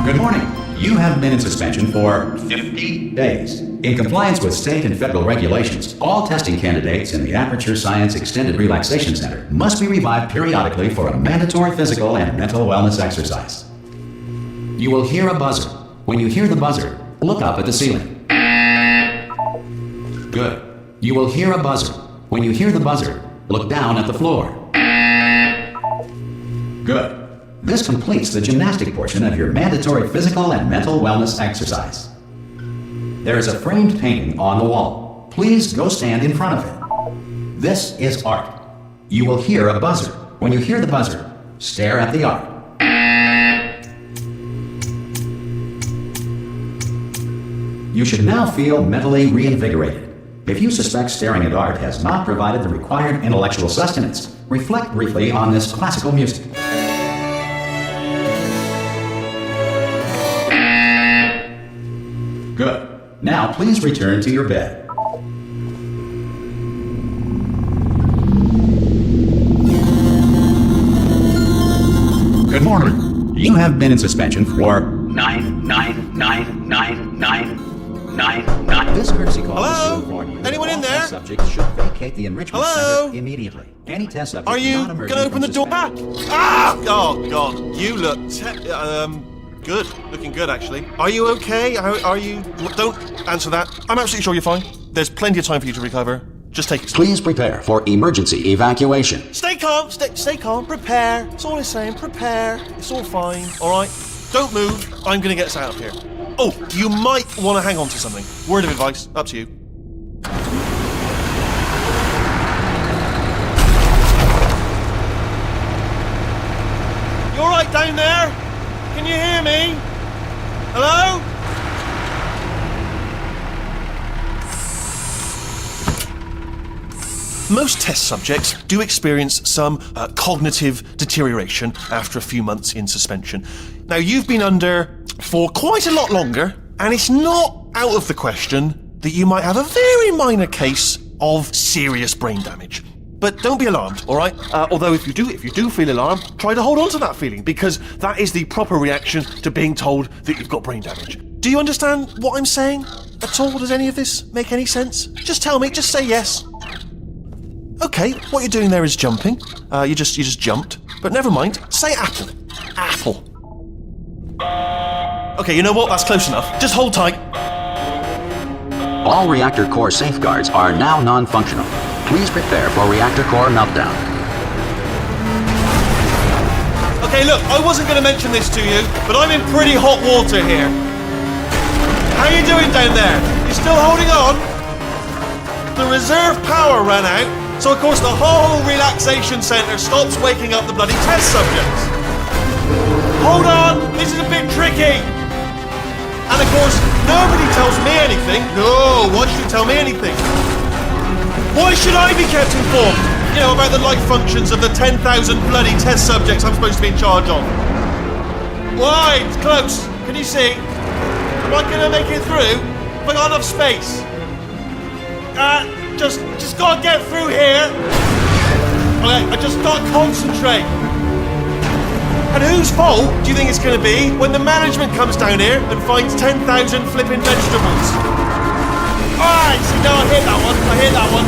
Good morning. You have been in suspension for 50 days. In compliance with state and federal regulations, all testing candidates in the Aperture Science Extended Relaxation Center must be revived periodically for a mandatory physical and mental wellness exercise. You will hear a buzzer. When you hear the buzzer, look up at the ceiling. Good. You will hear a buzzer. When you hear the buzzer, look down at the floor. Good. This completes the gymnastic portion of your mandatory physical and mental wellness exercise. There is a framed painting on the wall. Please go stand in front of it. This is art. You will hear a buzzer. When you hear the buzzer, stare at the art. You should now feel mentally reinvigorated. If you suspect staring at art has not provided the required intellectual sustenance, reflect briefly on this classical music. Good. Now please return to your bed. Good morning. You have been in suspension for 9999999. This courtesy call is to inform you. Anyone in there? Subjects should vacate the enrichment center immediately. Any test subject Are you not gonna open the door? Ah! Oh God! You look good. Looking good, actually. Are you okay? Are you? Don't answer that. I'm absolutely sure you're fine. There's plenty of time for you to recover. Just take it. Please prepare for emergency evacuation. Stay calm. Stay calm. Prepare. That's all I'm saying. Prepare. It's all fine. All right. Don't move. I'm gonna get us out of here. Oh, you might want to hang on to something. Word of advice. Up to you. You all right down there? Can you hear me? Hello? Most test subjects do experience some cognitive deterioration after a few months in suspension. Now, you've been under for quite a lot longer, and it's not out of the question that you might have a very minor case of serious brain damage. But don't be alarmed, all right? Although if you do feel alarmed, try to hold on to that feeling, because that is the proper reaction to being told that you've got brain damage. Do you understand what I'm saying at all? Does any of this make any sense? Just tell me, just say yes. Okay, what you're doing there is jumping. You just jumped. But never mind, say apple. Apple. Okay, you know what? That's close enough. Just hold tight. All reactor core safeguards are now non-functional. Please prepare for reactor core meltdown. Okay, look, I wasn't going to mention this to you, but I'm in pretty hot water here. How you doing down there? You still holding on? The reserve power ran out, so of course the whole relaxation centre stops waking up the bloody test subjects. Hold on, this is a bit tricky. And of course, nobody tells me anything. No, why should you tell me anything? Why should I be kept informed? You know, about the life functions of the 10,000 bloody test subjects I'm supposed to be in charge of. Why? It's close. Can you see? Am I gonna make it through? Have I got enough space? Just gotta get through here. Okay, I just gotta concentrate. And whose fault do you think it's gonna be when the management comes down here and finds 10,000 flipping vegetables? Alright, see, no, I hit that one.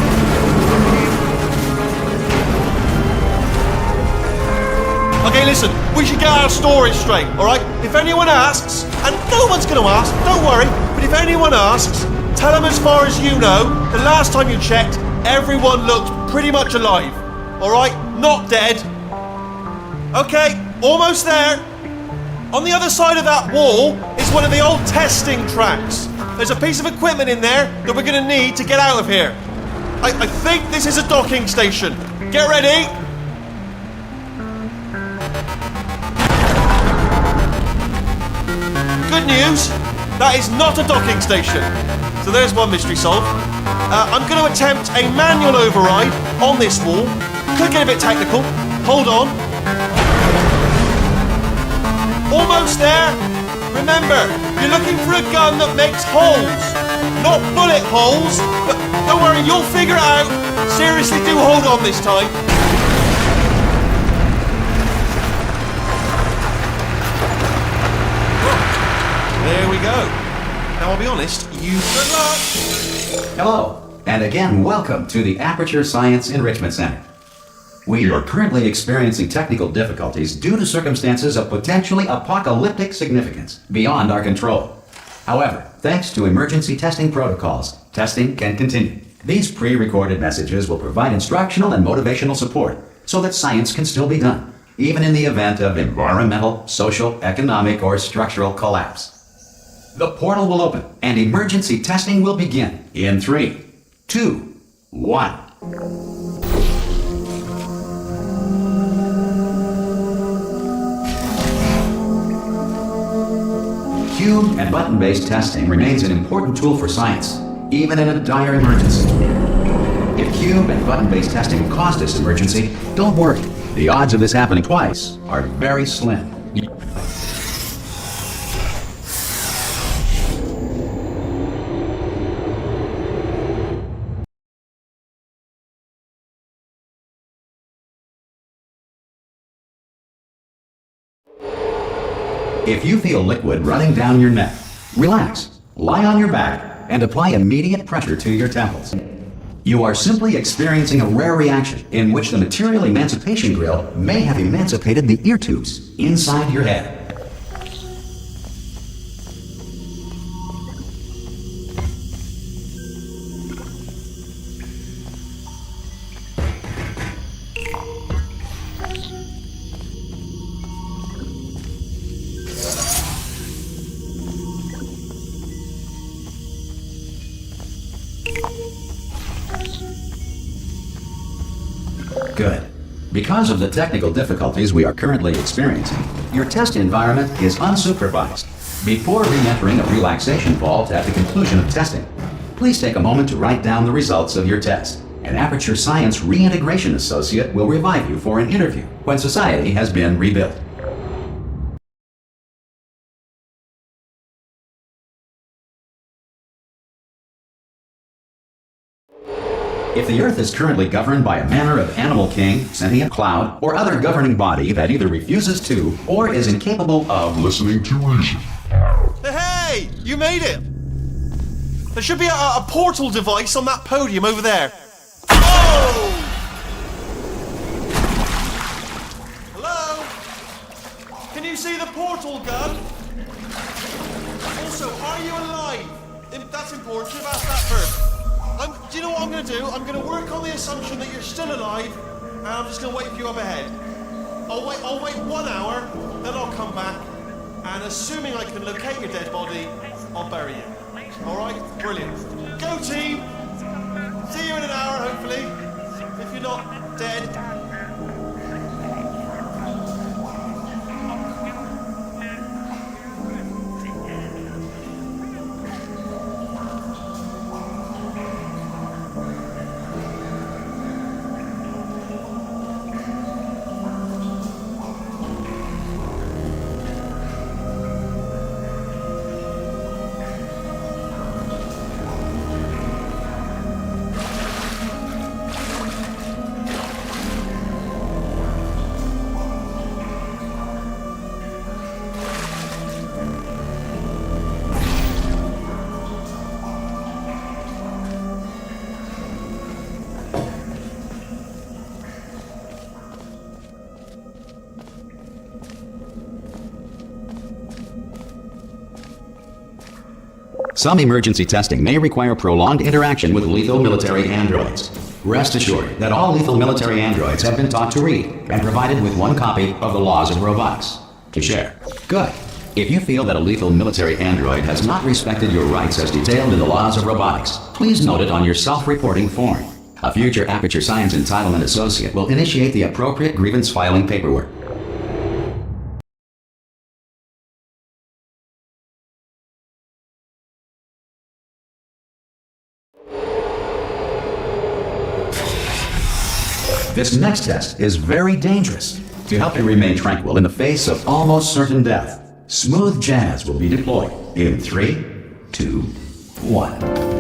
Hey, listen, we should get our story straight, alright? If anyone asks, and no one's gonna ask, don't worry, but if anyone asks, tell them as far as you know, the last time you checked, everyone looked pretty much alive. Alright? Not dead. Okay, almost there. On the other side of that wall is one of the old testing tracks. There's a piece of equipment in there that we're gonna need to get out of here. I think this is a docking station. Get ready. Good news, that is not a docking station. So there's one mystery solved. I'm going to attempt a manual override on this wall. Could get a bit technical. Hold on. Almost there. Remember, you're looking for a gun that makes holes. Not bullet holes, but don't worry, you'll figure it out. Seriously, do hold on this time. There we go. Now, I'll be honest, good luck. Hello, and again, welcome to the Aperture Science Enrichment Center. We are currently experiencing technical difficulties due to circumstances of potentially apocalyptic significance beyond our control. However, thanks to emergency testing protocols, testing can continue. These pre-recorded messages will provide instructional and motivational support so that science can still be done, even in the event of environmental, social, economic, or structural collapse. The portal will open and emergency testing will begin in 3, 2, 1. Cube and button-based testing remains an important tool for science, even in a dire emergency. If cube and button-based testing caused this emergency, don't worry. The odds of this happening twice are very slim. If you feel liquid running down your neck, relax, lie on your back, and apply immediate pressure to your temples. You are simply experiencing a rare reaction in which the material emancipation grill may have emancipated the ear tubes inside your head. Good. Because of the technical difficulties we are currently experiencing, your test environment is unsupervised. Before re-entering a relaxation vault at the conclusion of testing, please take a moment to write down the results of your test. An Aperture Science Reintegration Associate will revive you for an interview when society has been rebuilt. If the Earth is currently governed by a manner of animal king, sentient cloud, or other governing body that either refuses to or is incapable of listening to reason. Hey, you made it! There should be a portal device on that podium over there. Oh! Hello? Can you see the portal gun? Also, are you alive? That's important. You've asked that first. Do you know what I'm going to do? I'm going to work on the assumption that you're still alive, and I'm just going to wait for you up ahead. I'll wait 1 hour, then I'll come back, and assuming I can locate your dead body, I'll bury you. Alright? Brilliant. Go team! See you in an hour, hopefully. If you're not dead. Some emergency testing may require prolonged interaction with lethal military androids. Rest assured that all lethal military androids have been taught to read and provided with one copy of the Laws of Robotics to share. Good. If you feel that a lethal military android has not respected your rights as detailed in the Laws of Robotics, please note it on your self-reporting form. A future Aperture Science Entitlement Associate will initiate the appropriate grievance filing paperwork. This next test is very dangerous. To help you remain tranquil in the face of almost certain death, smooth jazz will be deployed in 3, 2, 1.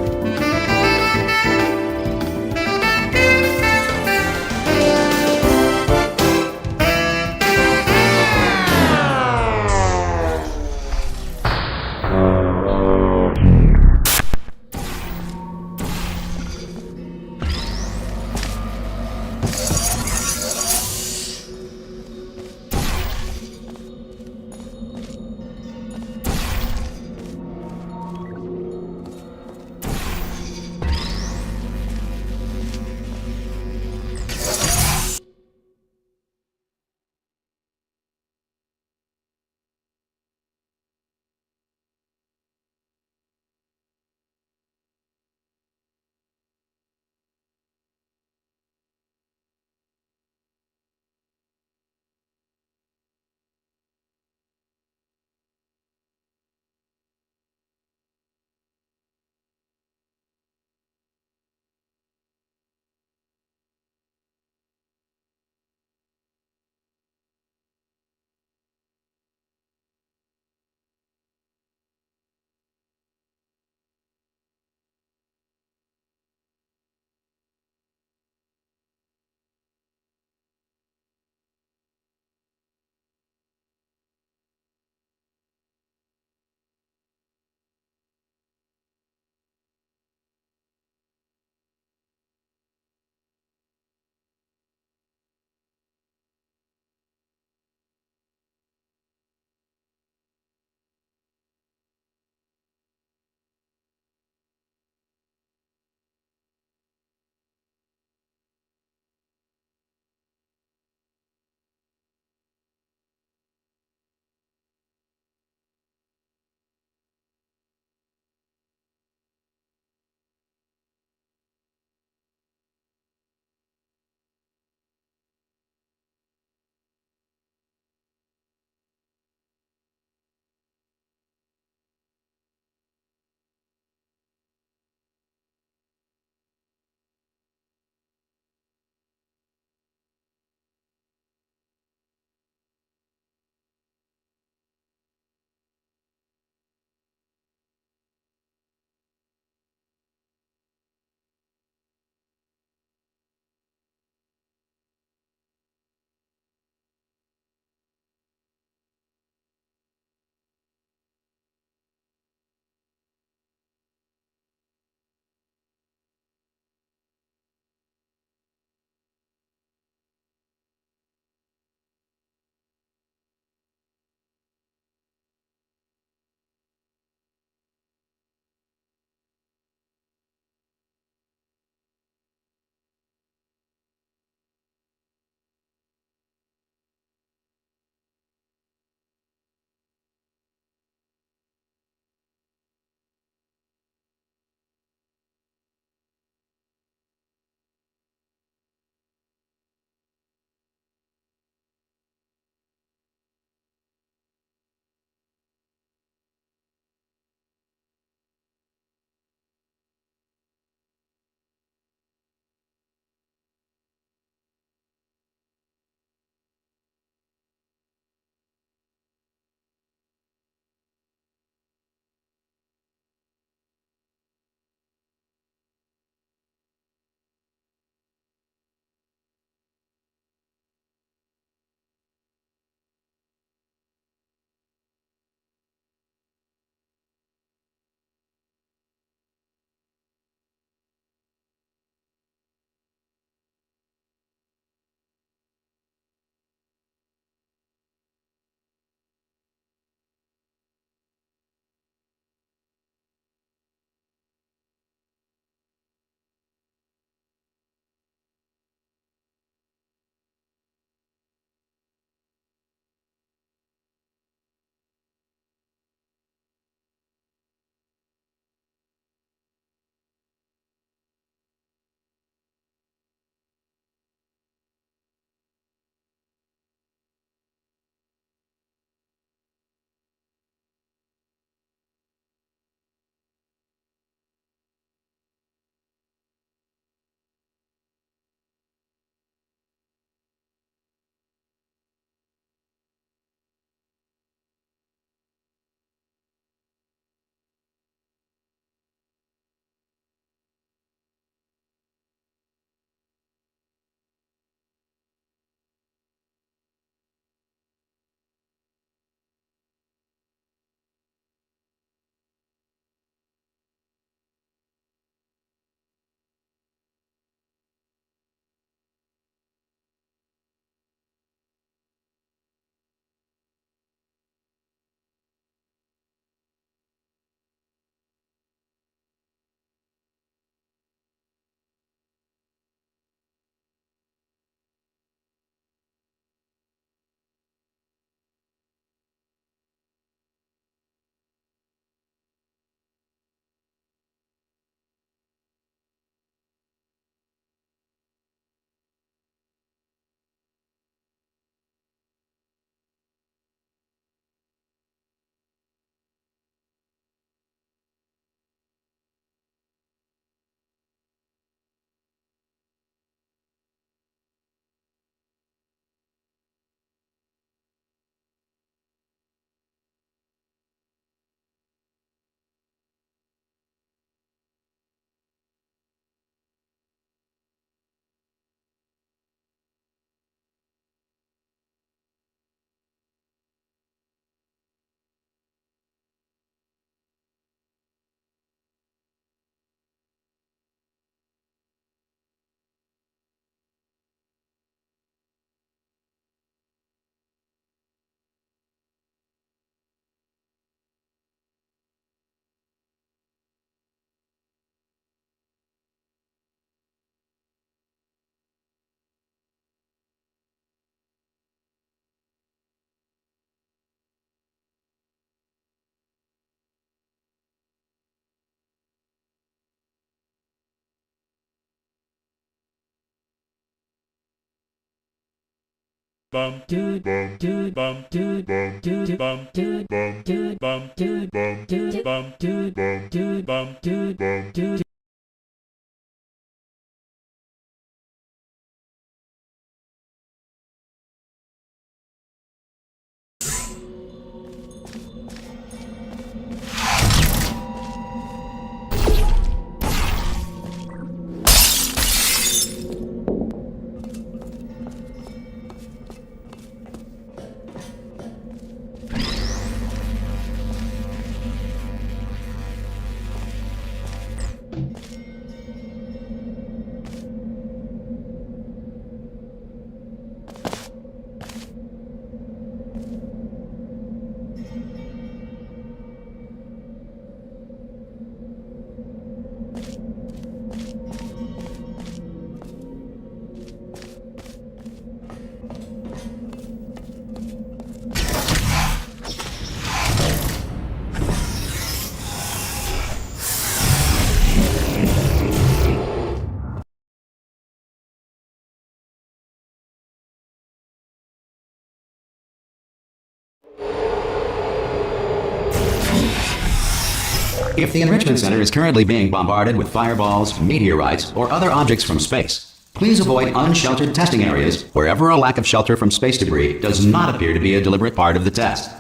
If the Enrichment Center is currently being bombarded with fireballs, meteorites, or other objects from space, please avoid unsheltered testing areas wherever a lack of shelter from space debris does not appear to be a deliberate part of the test.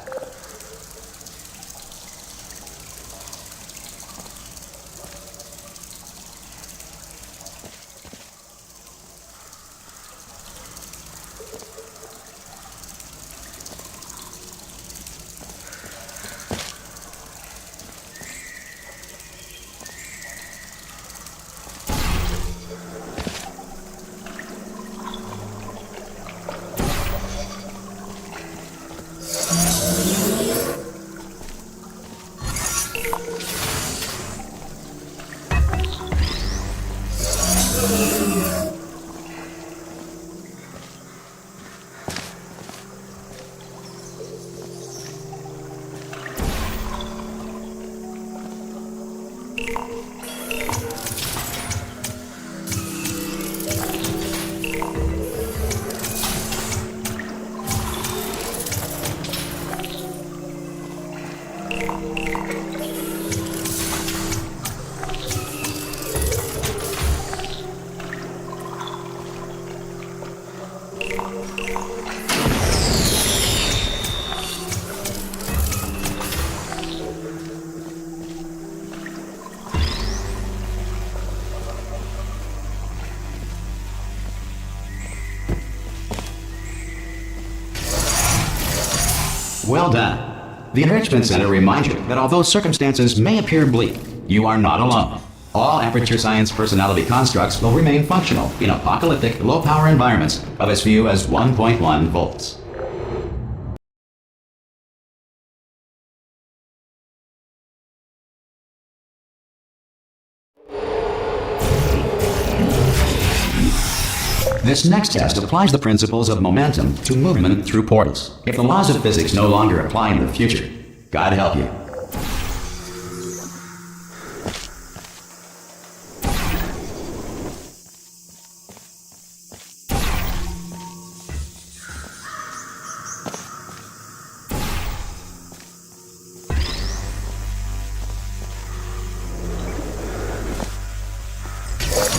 Well done. The Enrichment Center reminds you that although circumstances may appear bleak, you are not alone. All Aperture Science personality constructs will remain functional in apocalyptic, low-power environments of as few as 1.1 volts. This next test applies the principles of momentum to movement through portals. If the laws of physics no longer apply in the future, God help you.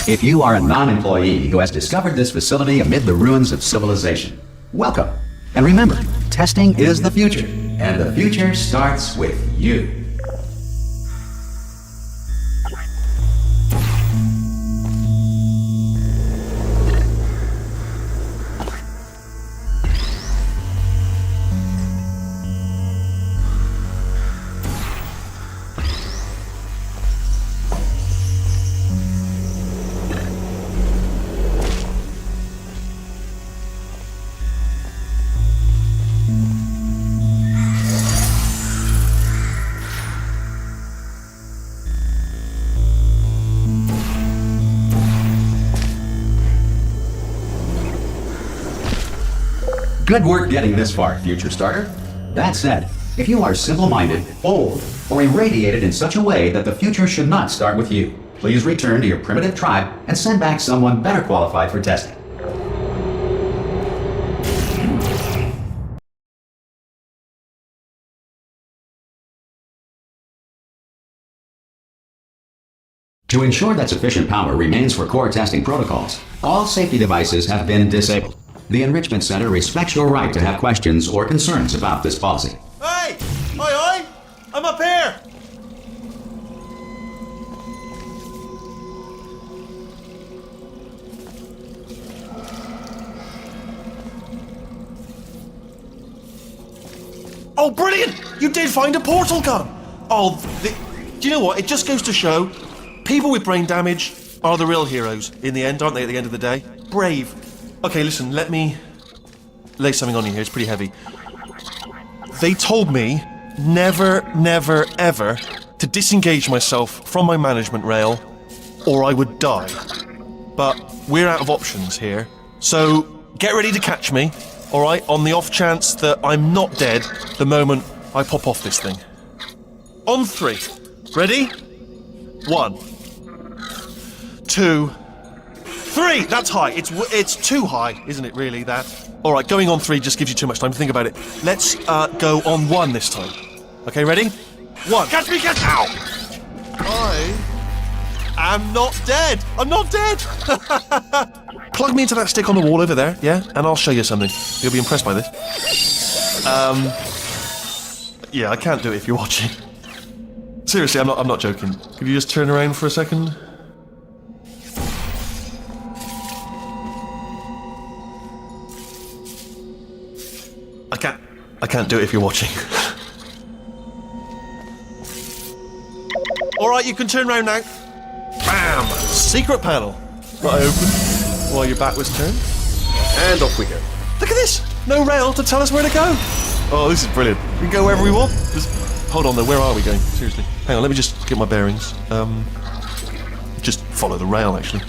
If you are a non-employee who has discovered this facility amid the ruins of civilization, welcome. And remember, testing is the future, and the future starts with you. Good work getting this far, future starter. That said, if you are simple-minded, old, or irradiated in such a way that the future should not start with you, please return to your primitive tribe and send back someone better qualified for testing. To ensure that sufficient power remains for core testing protocols, all safety devices have been disabled. The Enrichment Center respects your right to have questions or concerns about this policy. Hey! Oi! I'm up here! Oh, brilliant! You did find a portal gun! Oh, do you know what? It just goes to show, people with brain damage are the real heroes in the end, aren't they, at the end of the day? Brave. Okay, listen, let me lay something on you here. It's pretty heavy. They told me never, never, ever to disengage myself from my management rail or I would die. But we're out of options here, so get ready to catch me, alright, on the off chance that I'm not dead the moment I pop off this thing. On 3. Ready? 1, 2, 3! That's high. It's too high, isn't it, really, that? Alright, going on 3 just gives you too much time to think about it. Let's go on 1 this time. Okay, ready? 1. Catch me, catch! Ow! I am not dead! I'm not dead! Plug me into that stick on the wall over there, yeah? And I'll show you something. You'll be impressed by this. Yeah, I can't do it if you're watching. Seriously, I'm not joking. Could you just turn around for a second? I can't do it if you're watching. Alright, you can turn around now. Bam! Secret panel. Right open while your back was turned. And off we go. Look at this! No rail to tell us where to go. Oh, this is brilliant. We can go wherever we want. Just hold on though, where are we going? Seriously. Hang on, let me just get my bearings. Just follow the rail, actually.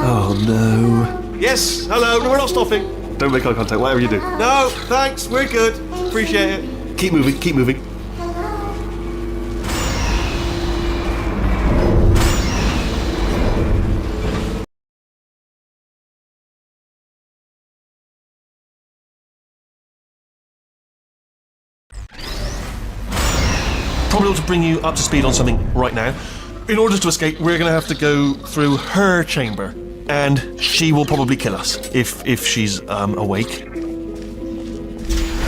Oh no. Yes, hello, no, we're not stopping. Don't make eye contact, whatever you do. No, thanks, we're good. Appreciate it. Keep moving, keep moving. Probably ought to bring you up to speed on something right now. In order to escape, we're going to have to go through her chamber, and she will probably kill us if she's awake.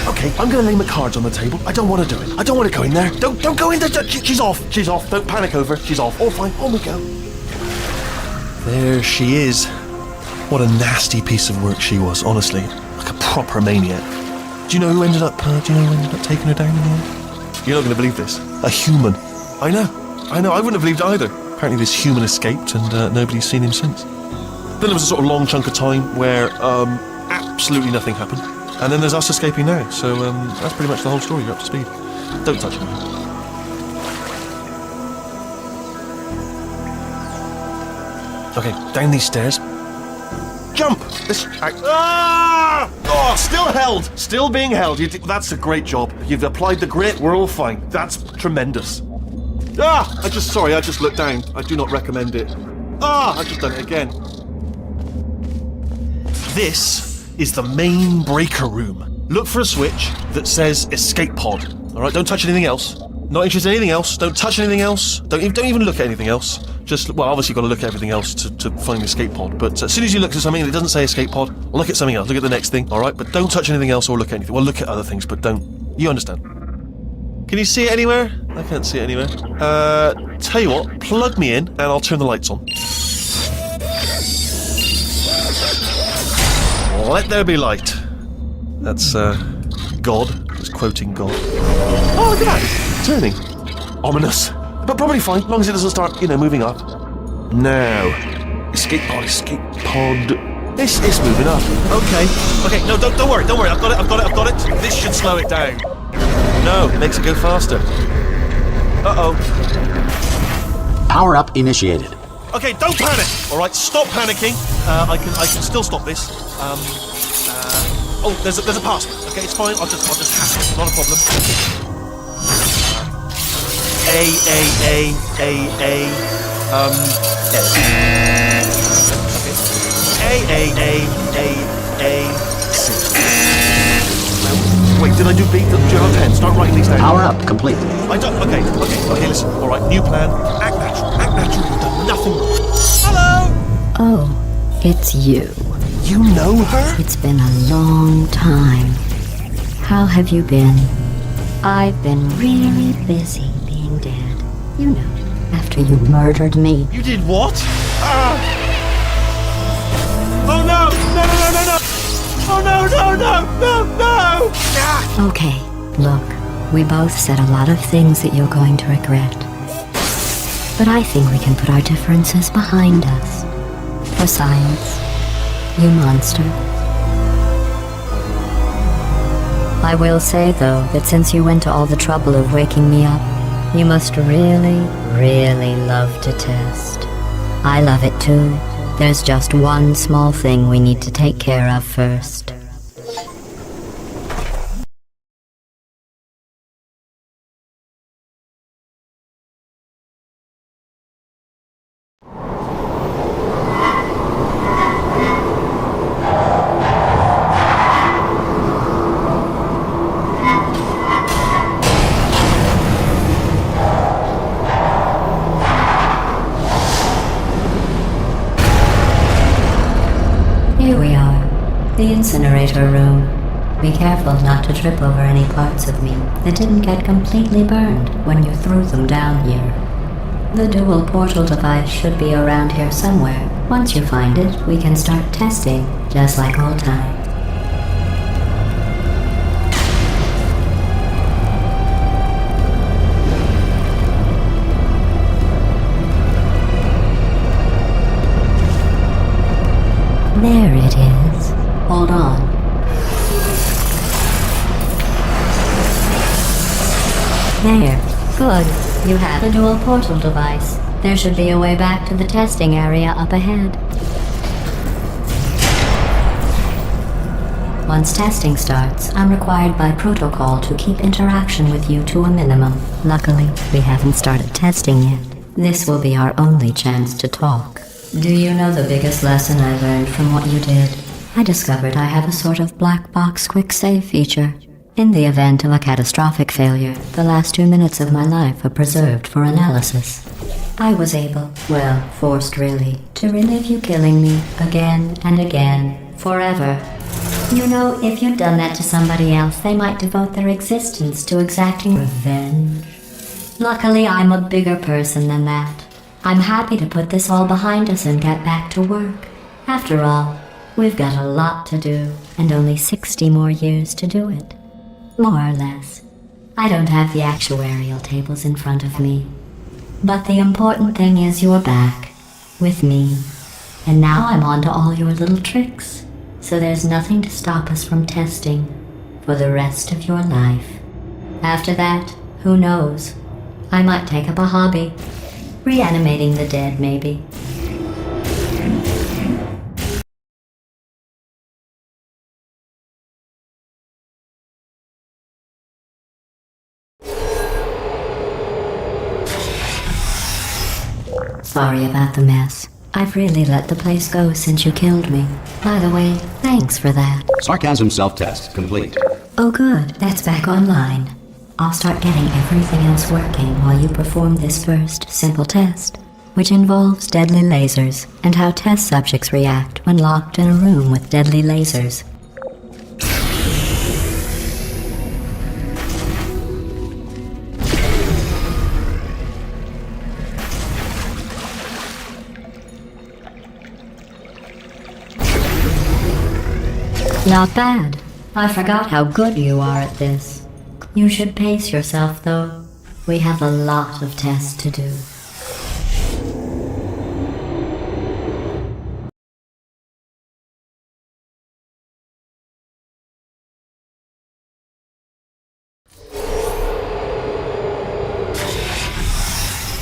Okay, I'm going to lay my cards on the table. I don't want to do it. I don't want to go in there. Don't go in there. She's off. She's off. Don't panic over. She's off. All fine. On we go. There she is. What a nasty piece of work she was. Honestly, like a proper maniac. Do you know who ended up? Taking her down in the end? You're not going to believe this. A human. I know. I wouldn't have believed it either. Apparently this human escaped and nobody's seen him since. Then there was a sort of long chunk of time where absolutely nothing happened. And then there's us escaping now. So that's pretty much the whole story. You're up to speed. Don't touch him. Okay, down these stairs. Jump! Ah! Oh, still held! Still being held. That's a great job. You've applied the grit, we're all fine. That's tremendous. Ah! I just looked down. I do not recommend it. Ah! I've just done it again. This is the main breaker room. Look for a switch that says escape pod. Alright, don't touch anything else. Not interested in anything else. Don't touch anything else. Don't even look at anything else. Just, well, obviously you've got to look at everything else to find the escape pod. But as soon as you look at something that doesn't say escape pod, look at something else. Look at the next thing, alright? But don't touch anything else or look at anything. Well, look at other things, but don't. You understand. Can you see it anywhere? I can't see it anywhere. Tell you what, plug me in and I'll turn the lights on. Let there be light. That's, God. Just quoting God. Oh, look at that. It's turning. Ominous. But probably fine, as long as it doesn't start, moving up. Now. Escape pod. It's moving up. Okay, no, don't worry. I've got it. This should slow it down. No, it makes it go faster. Uh-oh. Power up initiated. Okay, don't panic. All right, stop panicking. I can still stop this. Oh, there's a password. Okay, it's fine. I'll just hack it. Not a problem. S. Wait, did I do B? Do you have a pen? Start writing these down. Power up complete. I don't. Okay. Listen. All right. New plan. Act natural. Act natural. You've done nothing wrong. Hello. Oh, it's you. You know her? It's been a long time. How have you been? I've been really busy being dead. You know, after you murdered me. You did what? Oh no! No! Oh no! Ah! Okay, look, we both said a lot of things that you're going to regret. But I think we can put our differences behind us. For science, you monster. I will say, though, that since you went to all the trouble of waking me up, you must really, really love to test. I love it too. There's just one small thing we need to take care of first. Here we are, the incinerator room. Be careful not to trip over any parts of me that didn't get completely burned when you threw them down here. The dual portal device should be around here somewhere. Once you find it, we can start testing, just like old times. There it is. Hold on. There. Good. You have the dual portal device. There should be a way back to the testing area up ahead. Once testing starts, I'm required by protocol to keep interaction with you to a minimum. Luckily, we haven't started testing yet. This will be our only chance to talk. Do you know the biggest lesson I learned from what you did? I discovered I have a sort of black box quick save feature. In the event of a catastrophic failure, the last 2 minutes of my life are preserved for analysis. I was able, well, forced really, to relive you killing me again and again, forever. You know, if you'd done that to somebody else, they might devote their existence to exacting revenge. Luckily, I'm a bigger person than that. I'm happy to put this all behind us and get back to work. After all, we've got a lot to do, and only 60 more years to do it. More or less. I don't have the actuarial tables in front of me. But the important thing is you're back, with me. And now I'm on to all your little tricks, so there's nothing to stop us from testing for the rest of your life. After that, who knows? I might take up a hobby. Reanimating the dead, maybe. Sorry about the mess. I've really let the place go since you killed me. By the way, thanks for that. Sarcasm self-test complete. Oh good, that's back online. I'll start getting everything else working while you perform this first simple test, which involves deadly lasers and how test subjects react when locked in a room with deadly lasers. Not bad. I forgot how good you are at this. You should pace yourself, though. We have a lot of tests to do.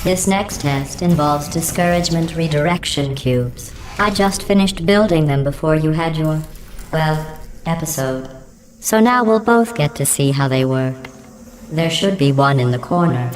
This next test involves discouragement redirection cubes. I just finished building them before you had your, well, episode. So now we'll both get to see how they work. There should be one in the corner.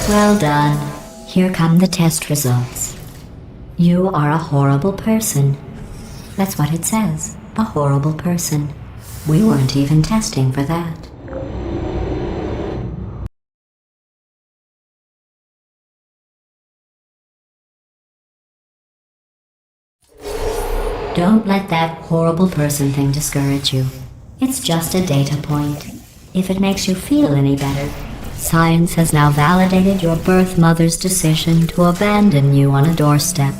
Well done. Here come the test results. You are a horrible person. That's what it says. A horrible person. We weren't even testing for that. Don't let that horrible person thing discourage you. It's just a data point. If it makes you feel any better, science has now validated your birth mother's decision to abandon you on a doorstep.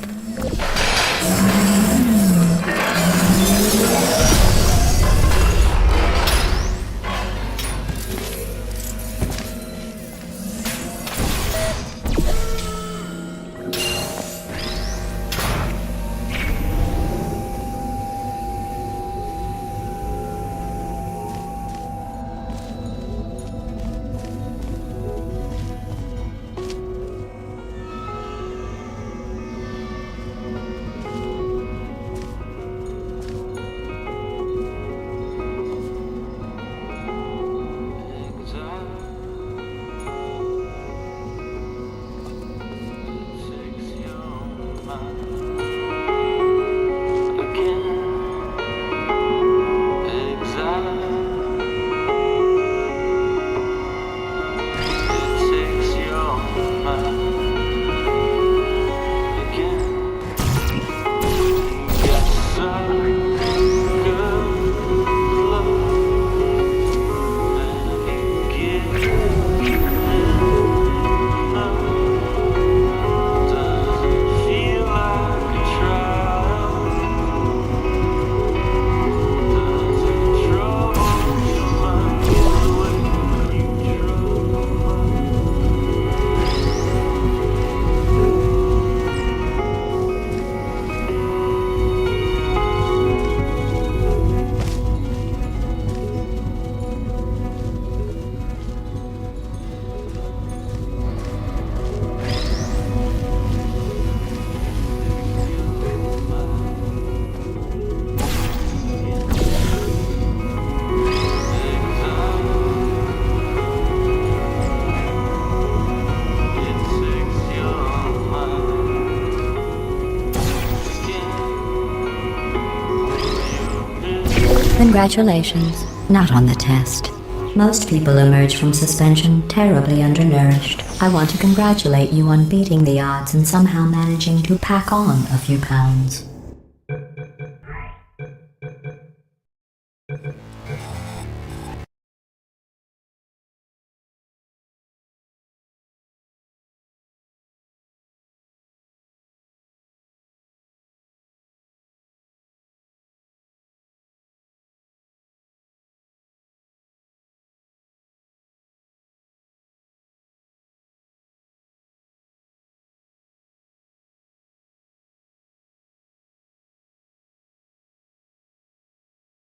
Congratulations. Not on the test. Most people emerge from suspension terribly undernourished. I want to congratulate you on beating the odds and somehow managing to pack on a few pounds.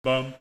Bum,